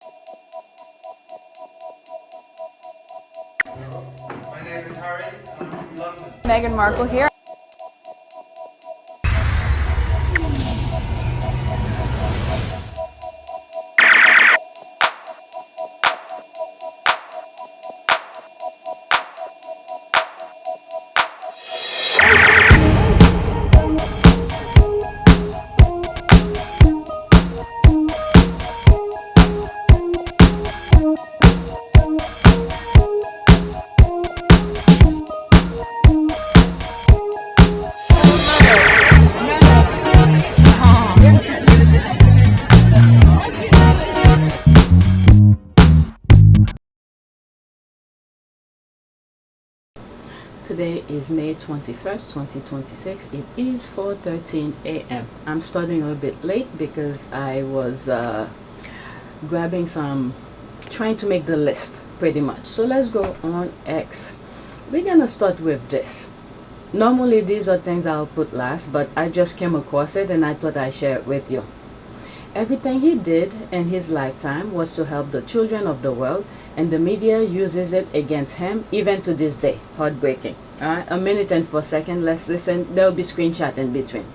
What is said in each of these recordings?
My name is Harry. I'm from London. Meghan Markle here. Today is May 21st, 2026. It is 4:13 a.m. I'm starting a bit late because I was grabbing trying to make the list pretty much. So let's go on X. We're gonna start with this. Normally these are things I'll put last, but I just came across it and I thought I'd share it with you. Everything he did in his lifetime was to help the children of the world, and the media uses it against him even to this day. Heartbreaking. Alright, a minute and 4 seconds. Let's listen. There'll be screenshot in between.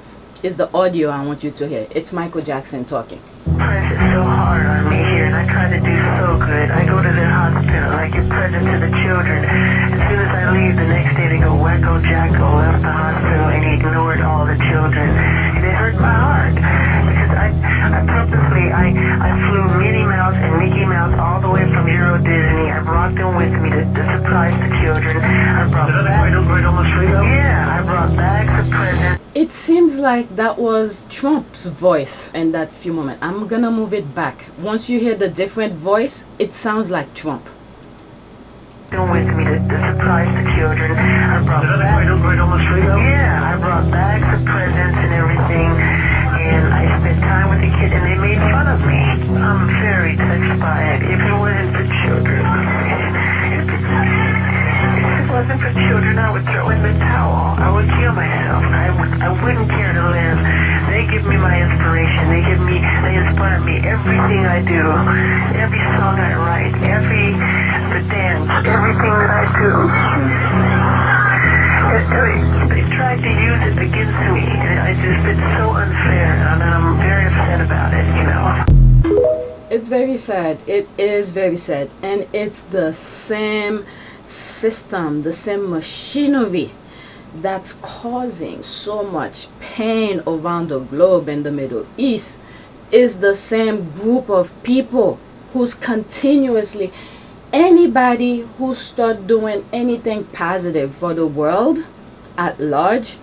It's the audio I want you to hear. It's Michael Jackson talking. Press is so hard on me here, and I try to do so good. I go to the hospital, I give present to the children. As soon as I leave, the next day they go wacko jacko, left the hospital, and he ignored all the children. And it hurt my heart, because I purposely, I flew Minnie Mouse and Mickey Mouse all the way from Euro Disney. I brought them with me to surprise the children. I brought I brought bags of presents. It seems like that was Trump's voice in that few moments. I'm gonna move it back. Once you hear the different voice, it sounds like Trump. With me to surprise the children. I brought I brought bags of presents and everything, and I spent time with the kids, and they made fun of me. I'm very touched by it. If it wasn't for children, if it wasn't for children, I would throw in the towel. I would kill myself. I wouldn't care to live. They give me my inspiration. They inspire me. Everything I do, every song I write, the dance, everything that I do. They tried to use it against me, and it's so unfair, and I'm very upset about it, you know. It's very sad. It is very sad. And it's the same system, the same machinery that's causing so much pain around the globe in the Middle East. Is the same group of people who's continuously, anybody who start doing anything positive for the world at large,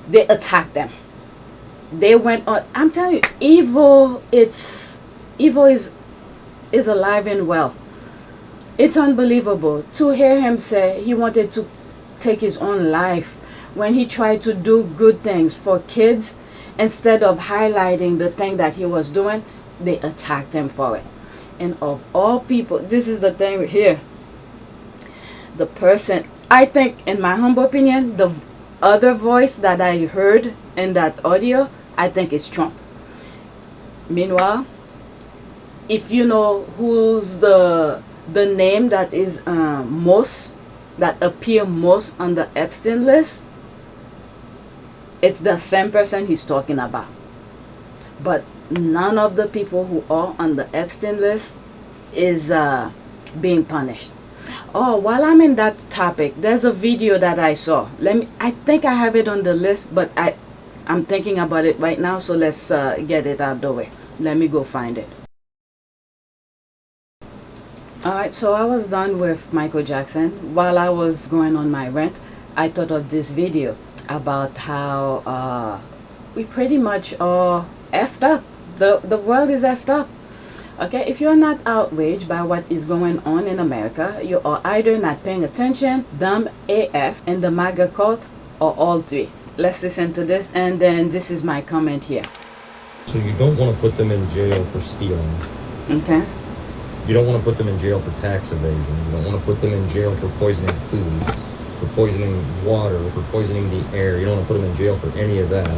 they attack them. They went on. I'm telling you, evil is alive and well. It's unbelievable to hear him say he wanted to take his own life when he tried to do good things for kids. Instead of highlighting the thing that he was doing, they attacked him for it. And of all people, this is the thing here. The person, I think, in my humble opinion, the other voice that I heard in that audio, I think it's Trump. Meanwhile, if you know who's the name that is that appear most on the Epstein list, it's the same person he's talking about. But none of the people who are on the Epstein list is being punished. Oh, while I'm in that topic, there's a video that I saw. I think I have it on the list, but I'm thinking about it right now, so let's get it out the way. Let me go find it. Alright, so I was done with Michael Jackson. While I was going on my rant, I thought of this video about how we pretty much are effed up. The world is effed up. Okay, if you're not outraged by what is going on in America, you are either not paying attention, dumb AF, and the MAGA cult, or all three. Let's listen to this, and then this is my comment here. So you don't want to put them in jail for stealing. Okay. You don't want to put them in jail for tax evasion. You don't want to put them in jail for poisoning food, for poisoning water, for poisoning the air. You don't want to put them in jail for any of that.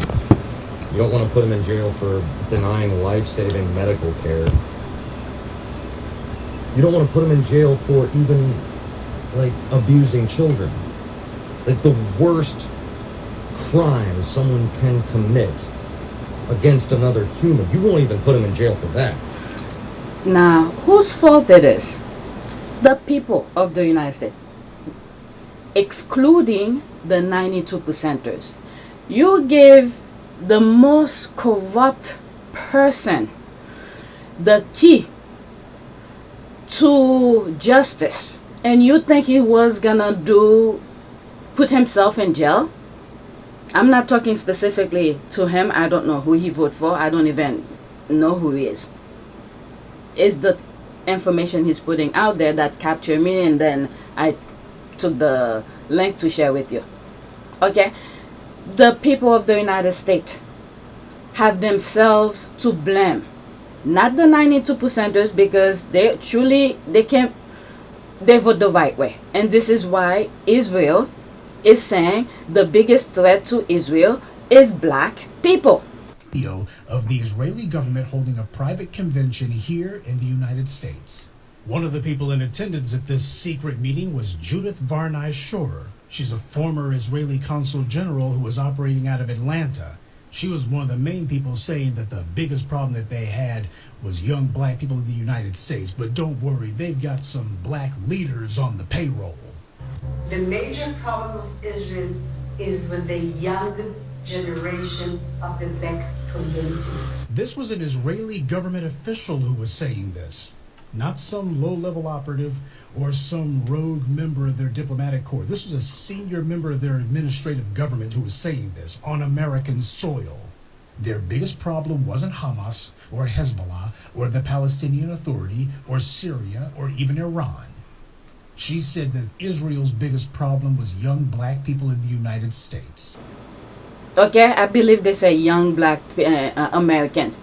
You don't want to put them in jail for denying life-saving medical care. You don't want to put them in jail for even, like, abusing children. Like, the worst crime someone can commit against another human. You won't even put them in jail for that. Now, whose fault it is? The people of the United States, excluding the 92%ers. You give the most corrupt person the key to justice, and you think he was gonna put himself in jail? I'm not talking specifically to him. I don't know who he voted for. I don't even know who he is. It's the information he's putting out there that captured me, and then I took the link to share with you. Okay, the people of the United States have themselves to blame, not the 92%ers, because they vote the right way. And this is why Israel is saying the biggest threat to Israel is black people. Video of the Israeli government holding a private convention here in the United States. One of the people in attendance at this secret meeting was Judith Varnai Shorer. She's a former Israeli consul general who was operating out of Atlanta. She was one of the main people saying that the biggest problem that they had was young black people in the United States. But don't worry, they've got some black leaders on the payroll. The major problem of Israel is with the young generation of the black community. This was an Israeli government official who was saying this, not some low-level operative or some rogue member of their diplomatic corps. This was a senior member of their administrative government who was saying this on American soil. Their biggest problem wasn't Hamas or Hezbollah or the Palestinian Authority or Syria or even Iran. She said that Israel's biggest problem was young black people in the United States. Okay, I believe they say young black Americans.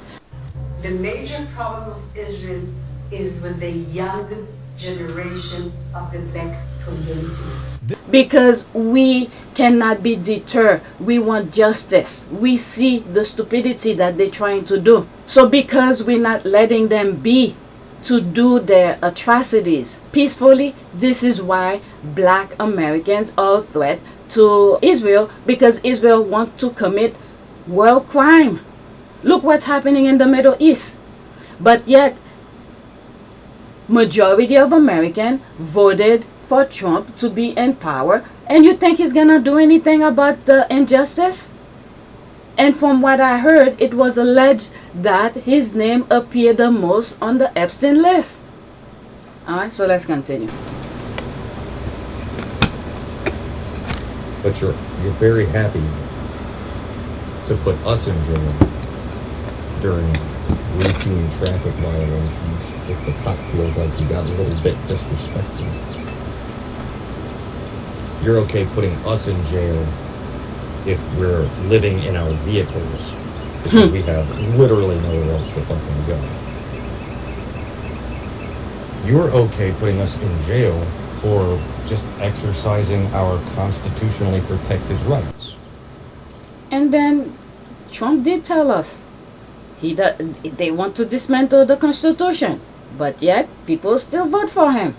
The major problem of Israel is with the young generation of the black community. Because we cannot be deterred. We want justice. We see the stupidity that they're trying to do. So because we're not letting them be to do their atrocities peacefully, this is why black Americans are a threat to Israel, because Israel wants to commit world crime. Look what's happening in the Middle East. But yet, majority of Americans voted for Trump to be in power, and you think he's gonna do anything about the injustice? And from what I heard, it was alleged that his name appeared the most on the Epstein list. Alright, so let's continue. But you're very happy to put us in jail during routine traffic violations if the cop feels like he got a little bit disrespected. You're okay putting us in jail if we're living in our vehicles because we have literally nowhere else to fucking go. You're okay putting us in jail for just exercising our constitutionally protected rights. And then Trump did tell us they want to dismantle the Constitution, but yet people still vote for him.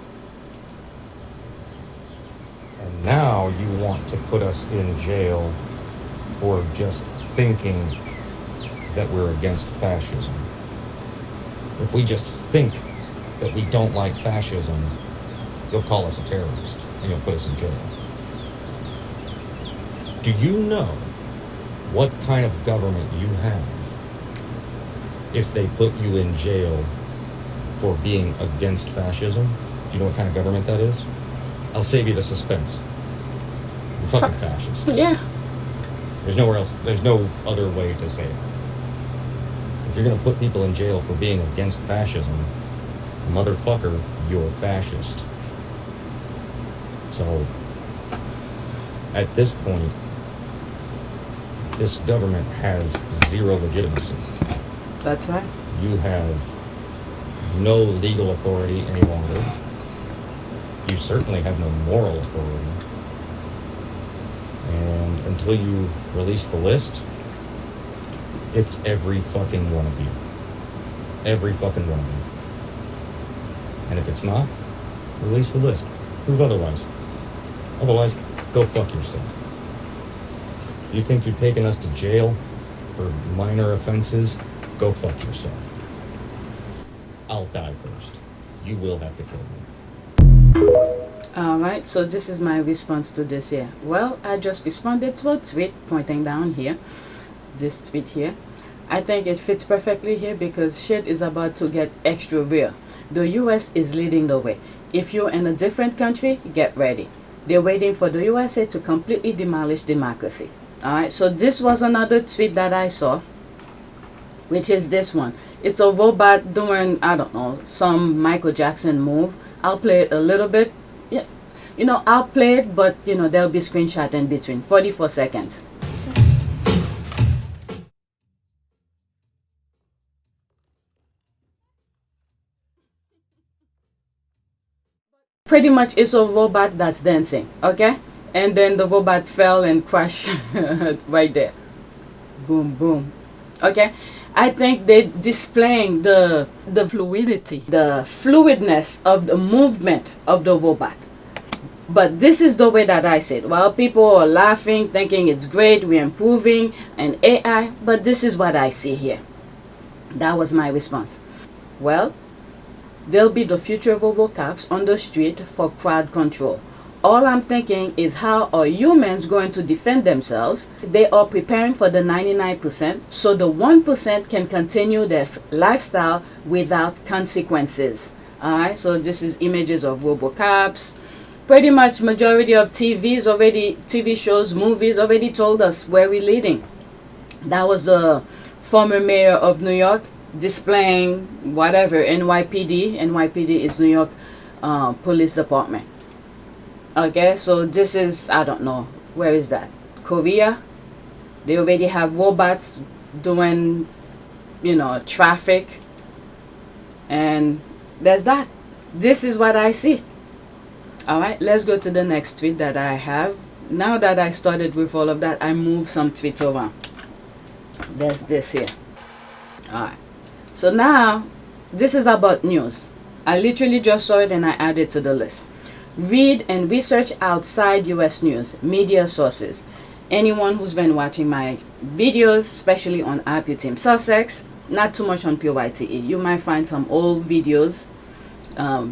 And now you want to put us in jail for just thinking that we're against fascism. If we just think that we don't like fascism, you'll call us a terrorist and you'll put us in jail. Do you know what kind of government you have if they put you in jail for being against fascism? Do you know what kind of government that is? I'll save you the suspense. You're fucking fascist. Yeah. There's nowhere else, there's no other way to say it. If you're gonna put people in jail for being against fascism, motherfucker, you're fascist. So, at this point, this government has zero legitimacy. That's right. You have no legal authority any longer. You certainly have no moral authority. And until you release the list, it's every fucking one of you. Every fucking one of you. And if it's not, release the list. Prove otherwise. Otherwise, go fuck yourself. You think you're taking us to jail for minor offenses? Go fuck yourself. I'll die first. You will have to kill me. Alright, so this is my response to this here. Well, I just responded to a tweet pointing down here. This tweet here. I think it fits perfectly here because shit is about to get extra real. The US is leading the way. If you're in a different country, get ready. They're waiting for the USA to completely demolish democracy. Alright, so this was another tweet that I saw, which is this one. It's a robot doing, I don't know, some Michael Jackson move. I'll play it a little bit. Yeah, you know, I'll play it, but you know, there'll be screenshot in between. 44 seconds. Pretty much it's a robot that's dancing, okay? And then the robot fell and crashed right there. Boom, boom. Okay? I think they're displaying the fluidity, the fluidness of the movement of the robot. But this is the way that I see it. While people are laughing, thinking it's great, we're improving, and AI, but this is what I see here. That was my response. Well, there'll be the future robocops on the street for crowd control. All I'm thinking is, how are humans going to defend themselves? They are preparing for the 99%, so the 1% can continue their lifestyle without consequences. Alright, so this is images of robocops. Pretty much majority of TV shows, movies already told us where we're leading. That was the former mayor of New York displaying whatever, NYPD. NYPD is New York Police Department. Okay, so this is, I don't know, where is that? Korea. They already have robots doing, you know, traffic. And there's that. This is what I see. Alright, let's go to the next tweet that I have. Now that I started with all of that, I moved some tweets around. There's this here. Alright. So now, this is about news. I literally just saw it and I added to the list. Read and research outside US news, media sources. Anyone who's been watching my videos, especially on APTS Sussex, not too much on PYTE. You might find some old videos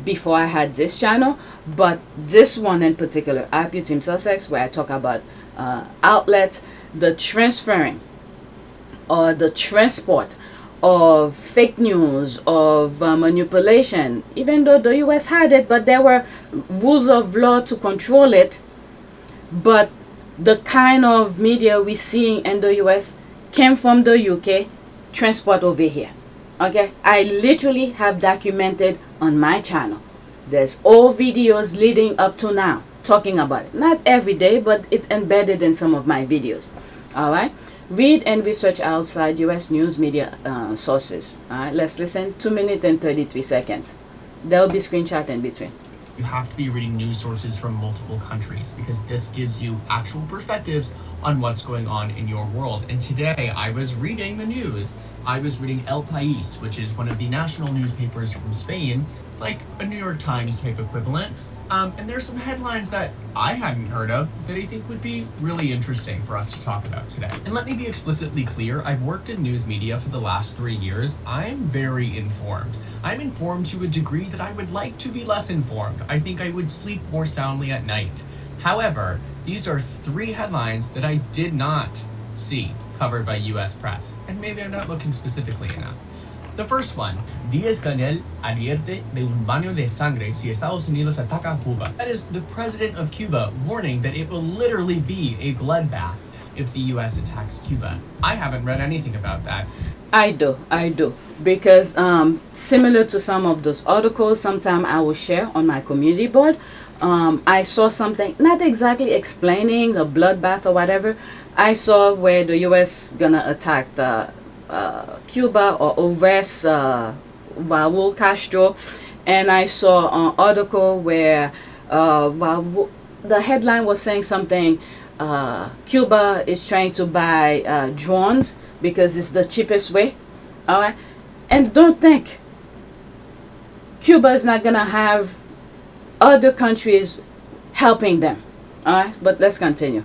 before I had this channel, but this one in particular, APTS Sussex, where I talk about outlets, the transferring or the transport of fake news, of manipulation, even though the US had it, but there were rules of law to control it. But the kind of media we're seeing in the US came from the UK, transport over here. Okay, I literally have documented on my channel. There's all videos leading up to now talking about it. Not every day, but it's embedded in some of my videos. Alright, read and research outside US news media sources. Alright, let's listen. 2 minutes and 33 seconds. There'll be screenshot in between. You have to be reading news sources from multiple countries because this gives you actual perspectives on what's going on in your world. And today I was reading the news. I was reading El País, which is one of the national newspapers from Spain. It's like a New York Times type equivalent. And there's some headlines that I hadn't heard of that I think would be really interesting for us to talk about today. And let me be explicitly clear, I've worked in news media for the last 3 years. I'm very informed. I'm informed to a degree that I would like to be less informed. I think I would sleep more soundly at night. However, these are 3 headlines that I did not see covered by US press. And maybe I'm not looking specifically enough. The first one, Díaz-Canel advierte de un baño de sangre si Estados Unidos ataca Cuba. That is the president of Cuba warning that it will literally be a bloodbath if the US attacks Cuba. I haven't read anything about that. I do. Because similar to some of those articles, sometime I will share on my community board. I saw something, not exactly explaining a bloodbath or whatever. I saw where the US gonna attack Cuba or arrest Raul Castro, and I saw an article where the headline was saying something, Cuba is trying to buy drones because it's the cheapest way. Alright, and don't think Cuba is not gonna have other countries helping them. Alright, but let's continue.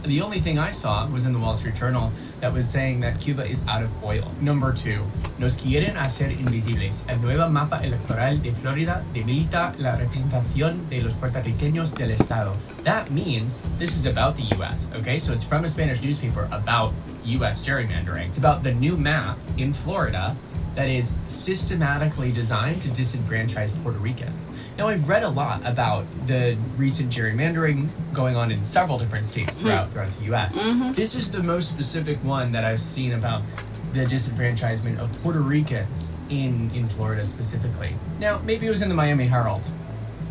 The only thing I saw was in the Wall Street Journal that was saying that Cuba is out of oil. Number 2, nos quieren hacer invisibles. El nuevo mapa electoral de Florida debilita la representación de los puertorriqueños del Estado. That means this is about the US, okay? So it's from a Spanish newspaper about US gerrymandering. It's about the new map in Florida that is systematically designed to disenfranchise Puerto Ricans. Now, I've read a lot about the recent gerrymandering going on in several different states throughout the US. This is the most specific one that I've seen about the disenfranchisement of Puerto Ricans in Florida specifically. Now, maybe it was in the Miami Herald.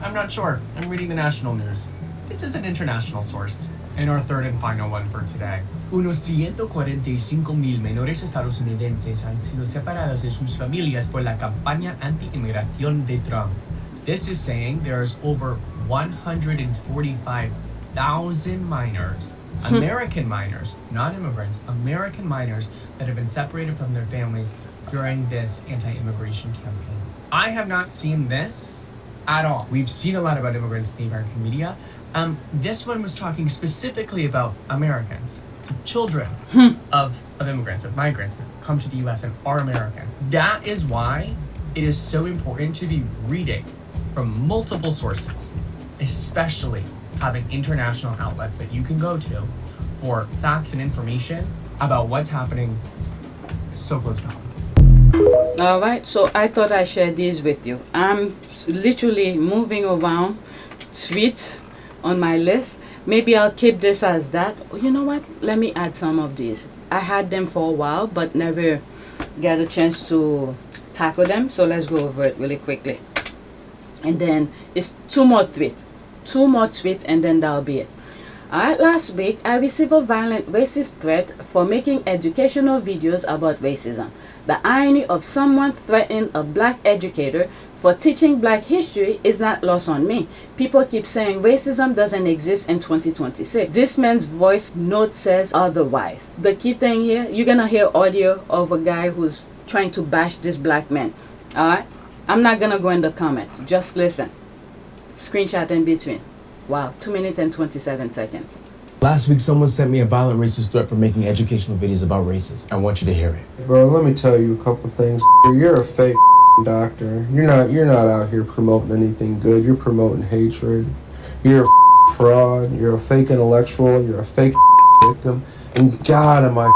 I'm not sure. I'm reading the national news. This is an international source. And our third and final one for today. Unos 145,000 menores estadounidenses han sido separados de sus familias por la campaña anti-inmigración de Trump. This is saying there's over 145,000 minors, American minors, not immigrants, American minors that have been separated from their families during this anti-immigration campaign. I have not seen this at all. We've seen a lot about immigrants in the American media. This one was talking specifically about Americans, children of immigrants, of migrants that come to the US and are American. That is why it is so important to be reading from multiple sources, especially having international outlets that you can go to for facts and information about what's happening so close to home. Alright, so I thought I shared these with you. I'm literally moving around tweets on my list. Maybe I'll keep this as that. You know what? Let me add some of these. I had them for a while, but never got a chance to tackle them. So let's go over it really quickly. And then it's two more tweets, and then that'll be it. Alright, last week I received a violent racist threat for making educational videos about racism. The irony of someone threatening a black educator for teaching black history is not lost on me. People keep saying racism doesn't exist in 2026. This man's voice note says otherwise. The key thing here, you're gonna hear audio of a guy who's trying to bash this black man. Alright? I'm not gonna go in the comments. Just listen. Screenshot in between. Wow, 2 minutes and 27 seconds. Last week, someone sent me a violent racist threat for making educational videos about racism. I want you to hear it. Bro, let me tell you a couple things. You're a fake doctor. You're not out here promoting anything good. You're promoting hatred. You're a fraud. You're a fake intellectual. You're a fake victim. And God, am I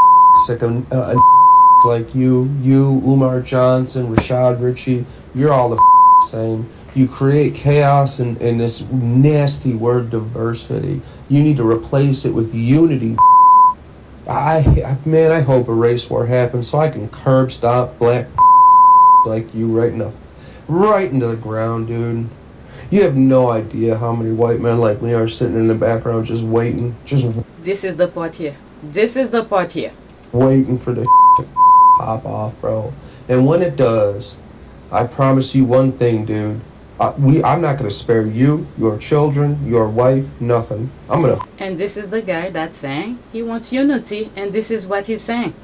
sick of like you, Umar Johnson, Rashad Ritchie. You're all the same. You create chaos and this nasty word diversity. You need to replace it with unity. I hope a race war happens so I can curb stop black like you right into the ground, dude. You have no idea how many white men like me are sitting in the background just waiting. This is the part here. Waiting for the to pop off, bro. And when it does, I promise you one thing, dude. I'm not going to spare you, your children, your wife, nothing. And this is the guy that's saying he wants unity, and this is what he's saying.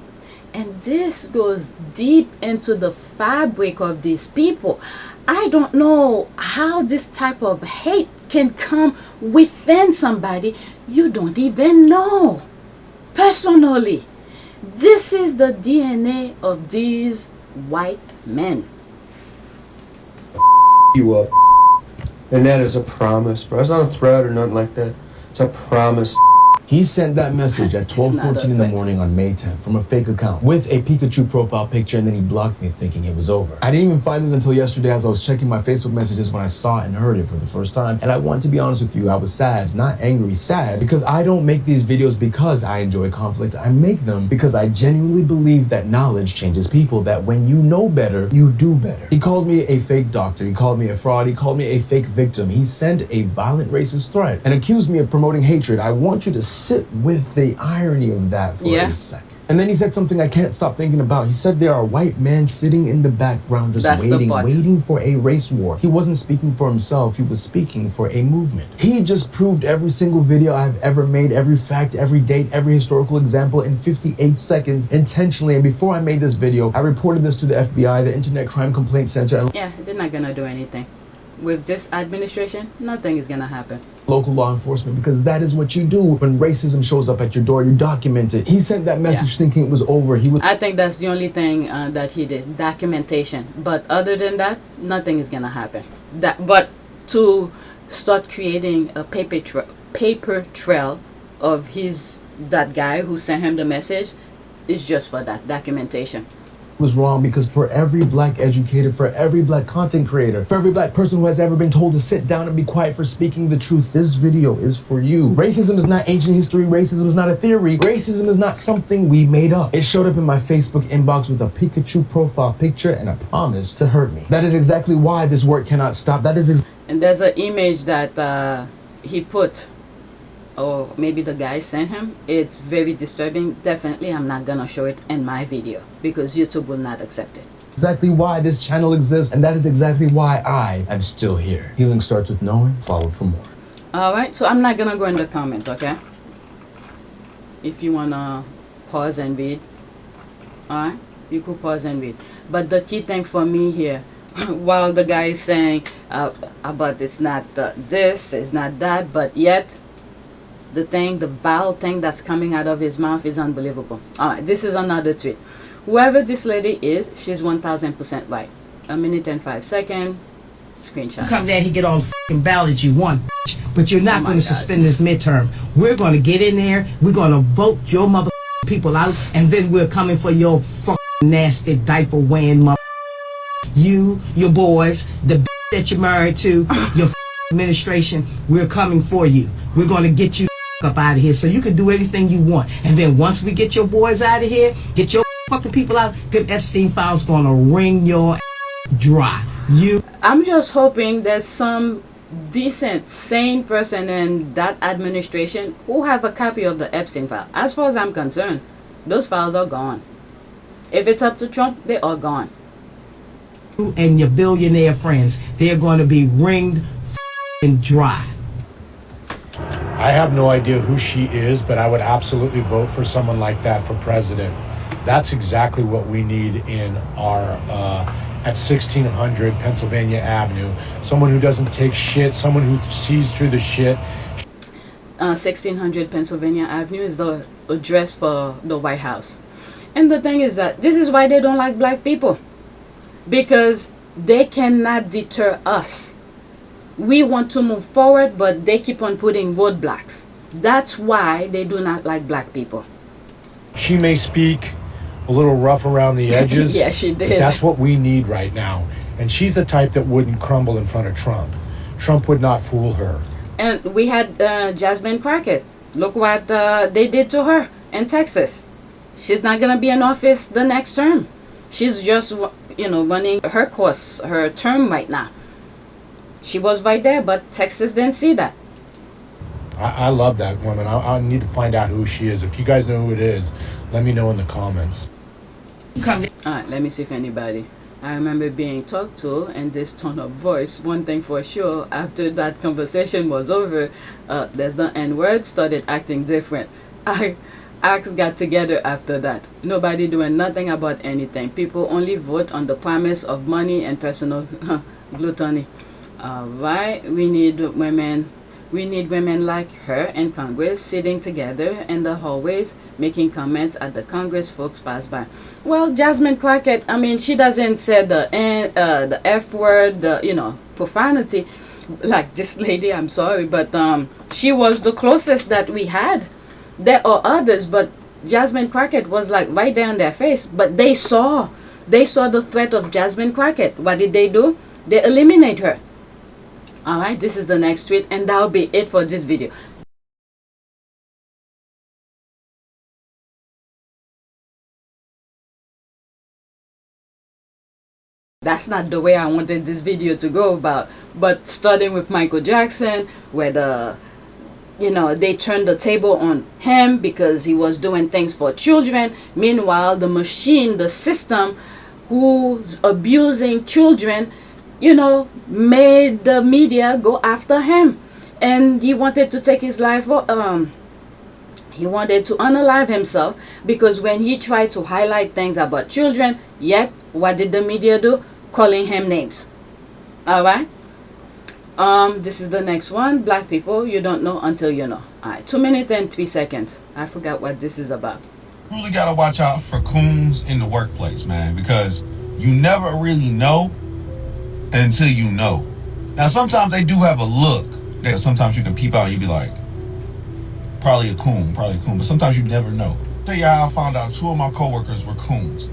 And this goes deep into the fabric of these people. I don't know how this type of hate can come within somebody you don't even know. Personally, this is the DNA of these white men. You up. And that is a promise, bro. It's not a threat or nothing like that. It's a promise. He sent that message at 12:14 in the morning on May 10th from a fake account with a Pikachu profile picture, and then he blocked me thinking it was over. I didn't even find it until yesterday as I was checking my Facebook messages when I saw it and heard it for the first time. And I want to be honest with you, I was sad, not angry, sad, because I don't make these videos because I enjoy conflict. I make them because I genuinely believe that knowledge changes people, that when you know better, you do better. He called me a fake doctor. He called me a fraud. He called me a fake victim. He sent a violent racist threat and accused me of promoting hatred. I want you to sit with the irony of that for a second. And then he said something I can't stop thinking about. He said there are white men sitting in the background just That's the part. waiting for a race war. He wasn't speaking for himself, he was speaking for a movement. He just proved every single video I've ever made, every fact, every date, every historical example in 58 seconds intentionally. And before I made this video, I reported this to the FBI, the Internet Crime Complaint Center, and Yeah, they're not gonna do anything. With this administration, nothing is gonna happen. local law enforcement, because that is what you do when racism shows up at your door. You document it. He sent that message thinking it was over. He was I think that's the only thing that he did, documentation. But other than that, nothing is gonna happen. But to start creating a paper trail of that guy who sent him the message is just for that documentation. was wrong, because for every black educator, for every black content creator, for every black person who has ever been told to sit down and be quiet for speaking the truth, this video is for you. Racism is not ancient history. Racism is not a theory. Racism is not something we made up. It showed up in my Facebook inbox with a Pikachu profile picture and a promise to hurt me. That is exactly why this work cannot stop. And there's an image that he put, or maybe the guy sent him. It's very disturbing. Definitely I'm not gonna show it in my video because YouTube will not accept it. Exactly why this channel exists, and that is exactly why I am still here. Healing starts with knowing. Follow for more. Alright, so I'm not gonna go in the comment, okay? If you wanna pause and read, alright, you could pause and read. But the key thing for me here, while the guy is saying about it's not this, it's not that, but yet the vile thing that's coming out of his mouth is unbelievable. Alright, this is another tweet. Whoever this lady is, she's 1000% right. 1 minute and 5 seconds. Screenshot. Come there, he get all the fucking ballots you want, but you're not going to suspend this midterm. We're going to get in there. We're going to vote your mother people out, and then we're coming for your fucking nasty diaper wearing mother. You, your boys, the that you're married to, your administration. We're coming for you. We're going to get you up out of here so you can do anything you want. And then once we get your boys out of here, get your fucking people out, them Epstein files gonna wring your dry. I'm just hoping there's some decent, sane person in that administration who have a copy of the Epstein file. As far as I'm concerned, those files are gone. If it's up to Trump, they are gone. You and your billionaire friends, they're gonna be wringed and dry. I have no idea who she is, but I would absolutely vote for someone like that for president. That's exactly what we need in our at 1600 Pennsylvania Avenue. Someone who doesn't take shit, someone who sees through the shit. 1600 Pennsylvania Avenue is the address for the White House. And the thing is that this is why they don't like black people. Because they cannot deter us. We want to move forward, but they keep on putting roadblocks. That's why they do not like black people. She may speak a little rough around the edges. Yeah, she did. But that's what we need right now. And she's the type that wouldn't crumble in front of Trump. Trump would not fool her. And we had Jasmine Crockett. Look what they did to her in Texas. She's not going to be in office the next term. She's just, running her course, her term right now. She was right there, but Texas didn't see that. I love that woman. I need to find out who she is. If you guys know who it is, let me know in the comments. Alright, let me see if anybody. I remember being talked to in this tone of voice. One thing for sure, after that conversation was over, there's the N-word started acting different. Acts got together after that. Nobody doing nothing about anything. People only vote on the promise of money and personal gluttony. Alright, we need women like her in Congress sitting together in the hallways making comments at the Congress folks pass by. Well, Jasmine Crockett, she doesn't say the F word, profanity like this lady, I'm sorry, but she was the closest that we had. There are others, but Jasmine Crockett was like right there in their face, but they saw the threat of Jasmine Crockett. What did they do? They eliminate her. Alright, this is the next tweet, and that'll be it for this video. That's not the way I wanted this video to go about, but starting with Michael Jackson, where the you know, they turned the table on him because he was doing things for children. Meanwhile, the machine, the system who's abusing children, you know, made the media go after him. And he wanted to take his life, he wanted to unalive himself, because when he tried to highlight things about children, yet what did the media do? Calling him names. All right. This is the next one. Black people, you don't know until you know. All right, 2 minutes and 3 seconds. I forgot what this is about. You really gotta watch out for coons in the workplace, man, because you never really know until you know. Now, sometimes they do have a look that sometimes you can peep out and you be like, probably a coon, but sometimes you never know. I'll tell you how I found out 2 of my coworkers were coons.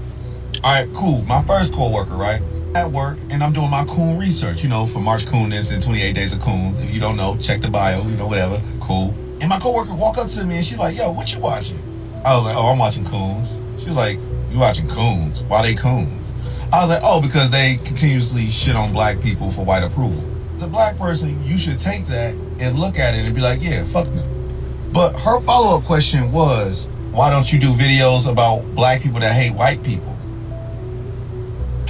All right, cool. My first coworker, right? At work, and I'm doing my coon research, you know, for March Coonness and 28 Days of Coons. If you don't know, check the bio, you know, whatever. Cool. And my coworker walked up to me and she's like, yo, what you watching? I was like, oh, I'm watching coons. She was like, you watching coons? Why they coons? I was like, oh, because they continuously shit on black people for white approval. As a black person, you should take that and look at it and be like, yeah, fuck them. But her follow-up question was, why don't you do videos about black people that hate white people?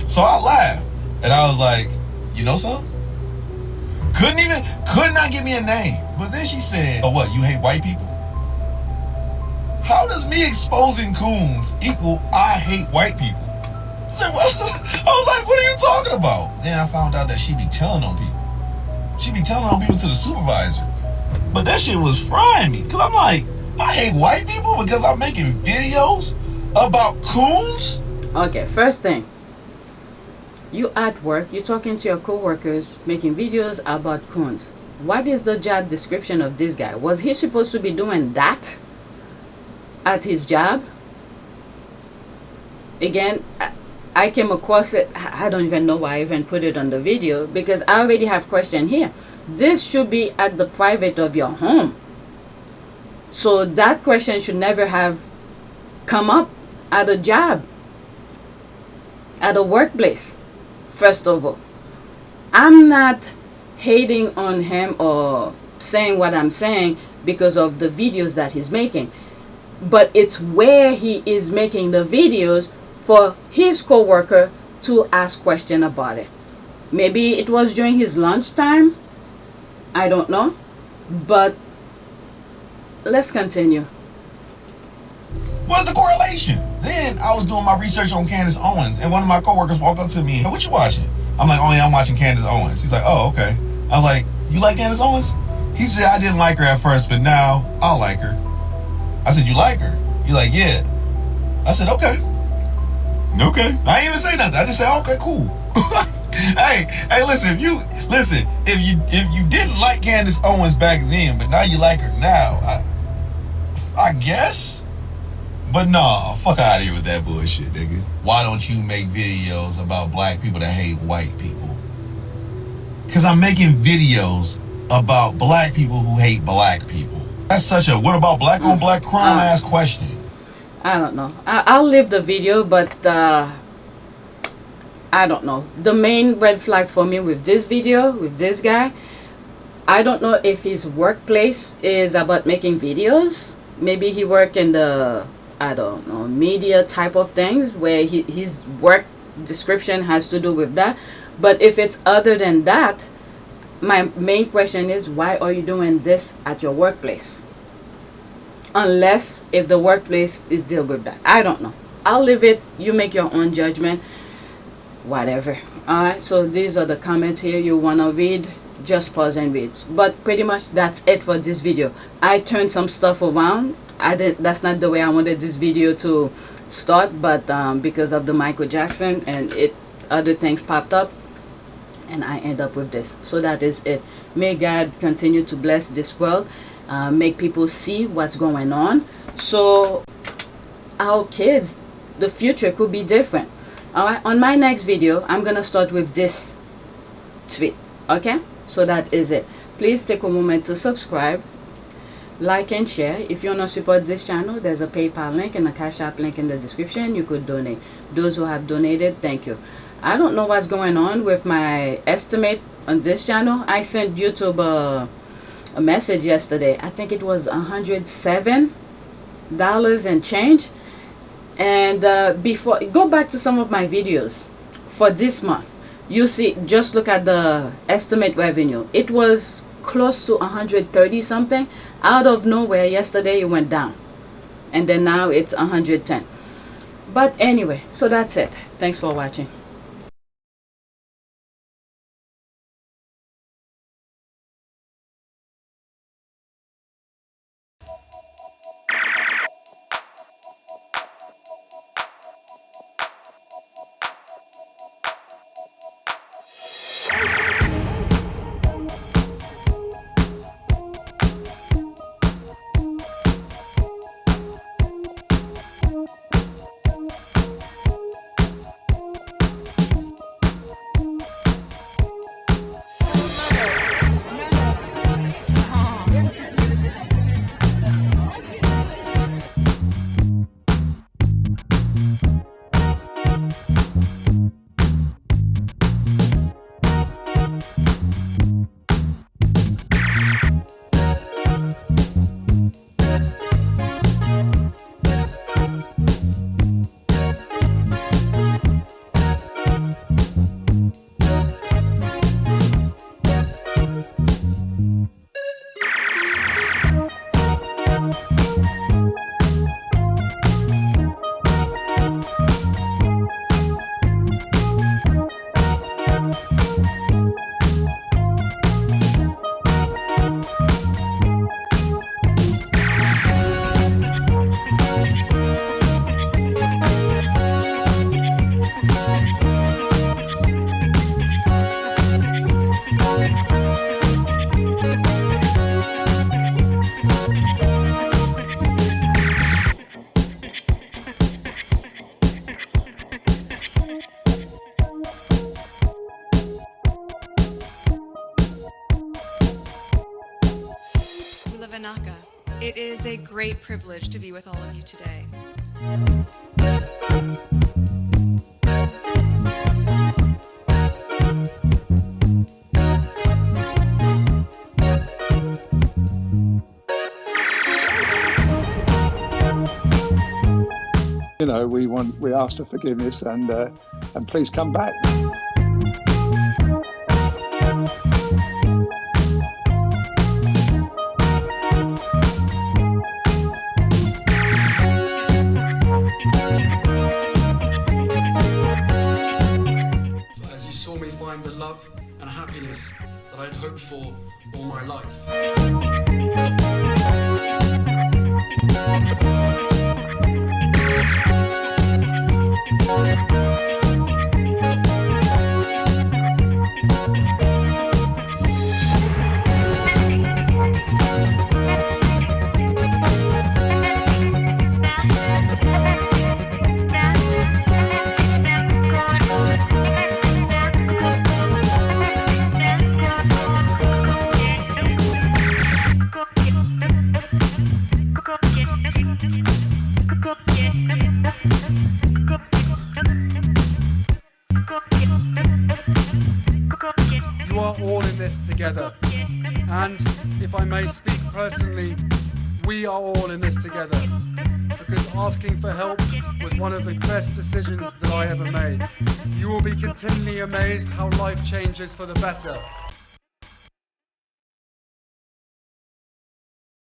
So I laughed, and I was like, you know something? Could not give me a name. But then she said, oh, what, you hate white people? How does me exposing coons equal I hate white people? I said, well, I was like, what are you talking about? Then I found out that she be telling on people. She be telling on people to the supervisor. But that shit was frying me, because I'm like, I hate white people because I'm making videos about coons? Okay, first thing. You at work, you're talking to your co-workers, making videos about coons. What is the job description of this guy? Was he supposed to be doing that at his job? Again, I came across it. I don't even know why I even put it on the video, because I already have question here. This should be at the private of your home. So that question should never have come up at a job, at a workplace. First of all, I'm not hating on him or saying what I'm saying because of the videos that he's making, but it's where he is making the videos for his co-worker to ask question about it. Maybe it was during his lunchtime, I don't know, but let's continue. What's the correlation? Then I was doing my research on Candace Owens, and one of my coworkers walked up to me, hey, what you watching? I'm like, oh yeah, I'm watching Candace Owens. He's like, oh, okay. I was like, you like Candace Owens? He said, I didn't like her at first, but now I like her. I said, you like her? He's like, yeah. I said, okay. Okay. I didn't even say nothing. I just said, okay, cool. hey, listen, if you didn't like Candace Owens back then, but now you like her now, I guess. But nah, fuck out of here with that bullshit, nigga. Why don't you make videos about black people that hate white people? Because I'm making videos about black people who hate black people. That's such a what about black on black crime ass question. I don't know. I'll leave the video, but I don't know. The main red flag for me with this video, with this guy, I don't know if his workplace is about making videos. Maybe he work in the, I don't know, media type of things where his work description has to do with that. But if it's other than that, my main question is, why are you doing this at your workplace? Unless if the workplace is deal with that. I don't know. I'll leave it. You make your own judgment. Whatever. Alright, so these are the comments here you want to read. Just pause and read. But pretty much that's it for this video. I turned some stuff around. That's not the way I wanted this video to start, but because of the Michael Jackson and other things popped up, and I end up with this. So that is it. May God continue to bless this world, make people see what's going on, so our kids, the future could be different. Alright, on my next video I'm gonna start with this tweet. Okay, so that is it. Please take a moment to subscribe, like and share. If you want to support this channel, there's a PayPal link and a Cash App link in the description. You could donate. Those who have donated, thank you. I don't know what's going on with my estimate on this channel. I sent YouTube a a message yesterday. I think it was $107 and change. And before, go back to some of my videos for this month. You see, just look at the estimate revenue. It was close to 130 something. Out of nowhere, yesterday it went down. And then now it's 110. But anyway, so that's it. Thanks for watching. It is a great privilege to be with all of you today. You know, we ask for forgiveness and please come back. As you saw me find the love and happiness that I'd hoped for all my life. You are all in this together, and if I may speak personally, we are all in this together, because asking for help was one of the best decisions that I ever made. You will be continually amazed how life changes for the better.